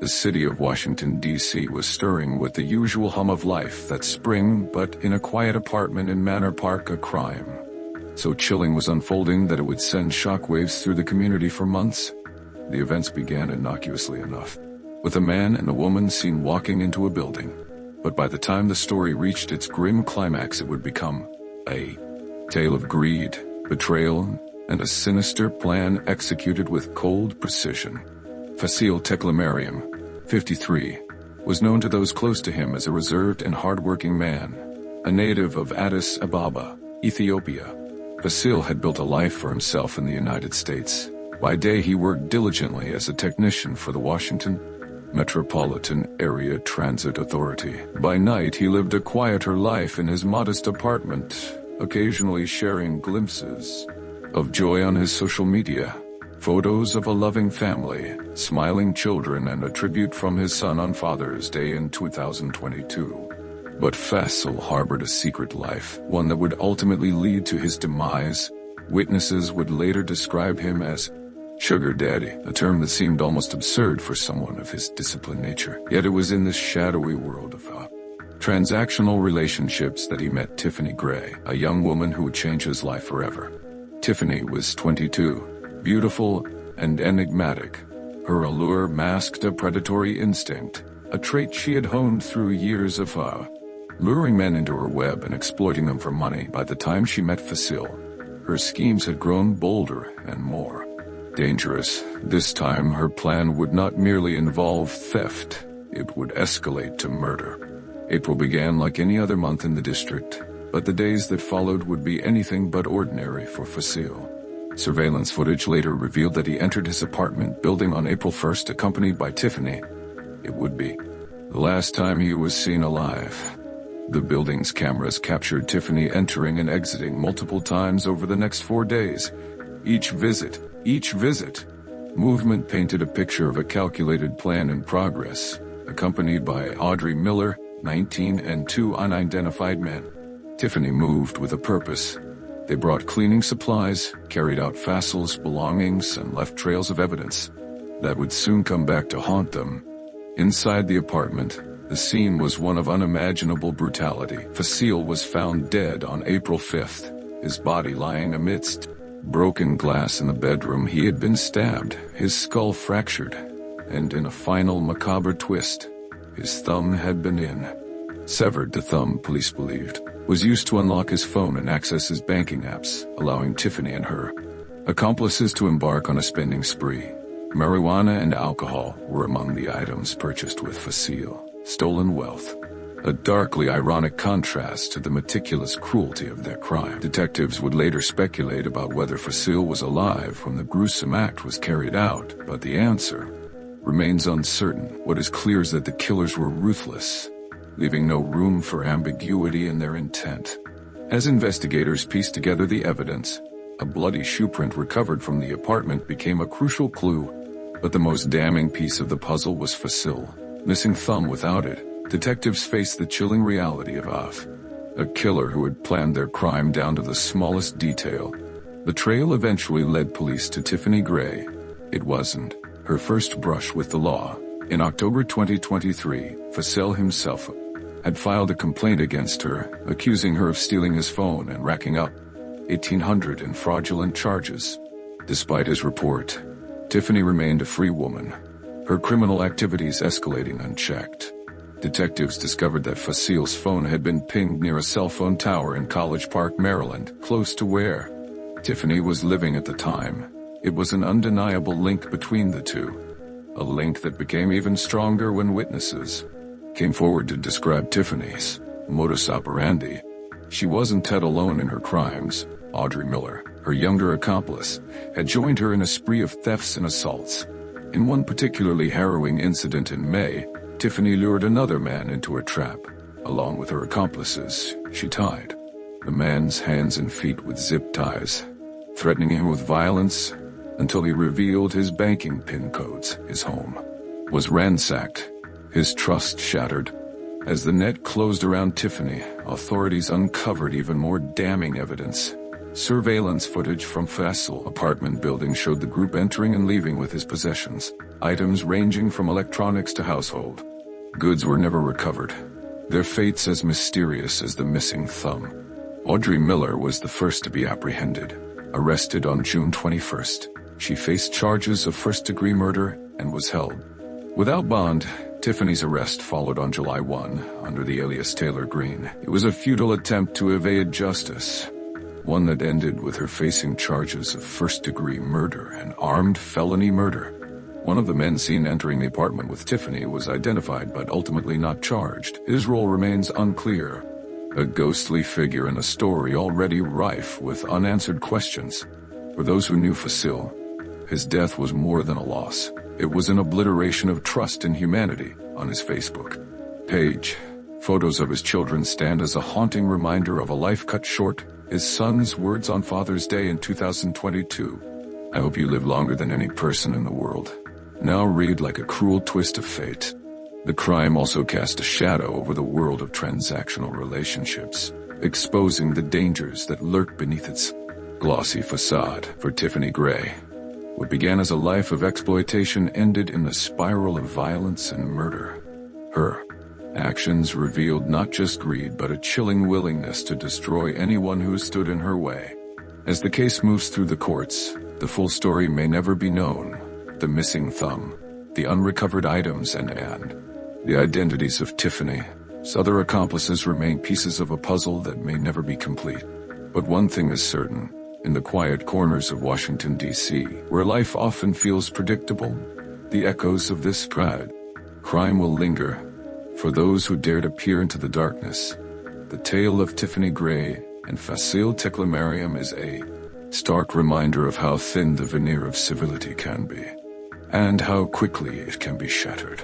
The city of Washington, D.C. was stirring with the usual hum of life that spring, but in a quiet apartment in Manor Park, a crime so chilling was unfolding that it would send shockwaves through the community for months. The events began innocuously enough, with a man and a woman seen walking into a building. But by the time the story reached its grim climax, it would become a tale of greed, betrayal, and a sinister plan executed with cold precision. Fasil Teklemariam, 53, was known to those close to him as a reserved and hard-working man, a native of Addis Ababa, Ethiopia. Fasil had built a life for himself in the United States. By day he worked diligently as a technician for the Washington Metropolitan Area Transit Authority. By night he lived a quieter life in his modest apartment, occasionally sharing glimpses of joy on his social media. Photos of a loving family, smiling children, and a tribute from his son on Father's Day in 2022. But Fasil harbored a secret life, one that would ultimately lead to his demise. Witnesses would later describe him as sugar daddy, a term that seemed almost absurd for someone of his disciplined nature. Yet it was in this shadowy world of transactional relationships that he met Tiffany Gray, a young woman who would change his life forever. Tiffany was 22, beautiful and enigmatic. Her allure masked a predatory instinct, a trait she had honed through years of luring men into her web and exploiting them for money. By the time she met Fasil, her schemes had grown bolder and more dangerous. This time her plan would not merely involve theft, it would escalate to murder. April began like any other month in the district, but the days that followed would be anything but ordinary for Fasil. Surveillance footage later revealed that he entered his apartment building on April 1st accompanied by Tiffany. It would be the last time he was seen alive. The building's cameras captured Tiffany entering and exiting multiple times over the next 4 days. Each visit, movement painted a picture of a calculated plan in progress, accompanied by Audrey Miller, 19, and 2 unidentified men. Tiffany moved with a purpose. They brought cleaning supplies, carried out Fasil's belongings, and left trails of evidence that would soon come back to haunt them. Inside the apartment, the scene was one of unimaginable brutality. Fasil was found dead on April 5th, his body lying amidst broken glass in the bedroom. He had been stabbed, his skull fractured, and in a final macabre twist, his thumb had been severed. The thumb, police believed, was used to unlock his phone and access his banking apps, allowing Tiffany and her accomplices to embark on a spending spree. Marijuana and alcohol were among the items purchased with Fasil. Stolen wealth, a darkly ironic contrast to the meticulous cruelty of their crime. Detectives would later speculate about whether Fasil was alive when the gruesome act was carried out, but the answer remains uncertain. What is clear is that the killers were ruthless, leaving no room for ambiguity in their intent. As investigators pieced together the evidence, a bloody shoeprint recovered from the apartment became a crucial clue, but the most damning piece of the puzzle was Fasil. Missing thumb. Without it, detectives faced the chilling reality of a killer who had planned their crime down to the smallest detail. The trail eventually led police to Tiffany Gray. It wasn't her first brush with the law. In October 2023, Fasil himself had filed a complaint against her, accusing her of stealing his phone and racking up $1,800 in fraudulent charges. Despite his report, Tiffany remained a free woman, her criminal activities escalating unchecked. Detectives discovered that Fasil's phone had been pinged near a cell phone tower in College Park, Maryland, close to where Tiffany was living at the time. It was an undeniable link between the two, a link that became even stronger when witnesses came forward to describe Tiffany's modus operandi. She wasn't dead alone in her crimes. Audrey Miller, her younger accomplice, had joined her in a spree of thefts and assaults. In one particularly harrowing incident in May, Tiffany lured another man into a trap. Along with her accomplices, she tied the man's hands and feet with zip ties, threatening him with violence until he revealed his banking PIN codes. His home was ransacked, his trust shattered. As the net closed around Tiffany, authorities uncovered even more damning evidence. Surveillance footage from Fasil's apartment building showed the group entering and leaving with his possessions. items ranging from electronics to household goods were never recovered, their fates as mysterious as the missing thumb. Audrey Miller was the first to be apprehended. Arrested on June 21st, she faced charges of first-degree murder and was held without bond. Tiffany's arrest followed on July 1 under the alias Taylor Green. It was a futile attempt to evade justice, one that ended with her facing charges of first-degree murder and armed felony murder. One of the men seen entering the apartment with Tiffany was identified but ultimately not charged. His role remains unclear, a ghostly figure in a story already rife with unanswered questions. For those who knew Facile, his death was more than a loss. It was an obliteration of trust in humanity. On his Facebook page, photos of his children stand as a haunting reminder of a life cut short. His son's words on Father's Day in 2022. "I hope you live longer than any person in the world." Now read like a cruel twist of fate. The crime also cast a shadow over the world of transactional relationships, exposing the dangers that lurk beneath its glossy facade. For Tiffany Gray, what began as a life of exploitation ended in a spiral of violence and murder. Her actions revealed not just greed but a chilling willingness to destroy anyone who stood in her way. As the case moves through the courts, the full story may never be known. The missing thumb, the unrecovered items, and the identities of Tiffany's other accomplices remain pieces of a puzzle that may never be complete. But one thing is certain: in the quiet corners of Washington, D.C., where life often feels predictable, the echoes of this crime will linger. For those who dare to peer into the darkness, the tale of Tiffany Gray and Facile Teclamariam is a stark reminder of how thin the veneer of civility can be, and how quickly it can be shattered.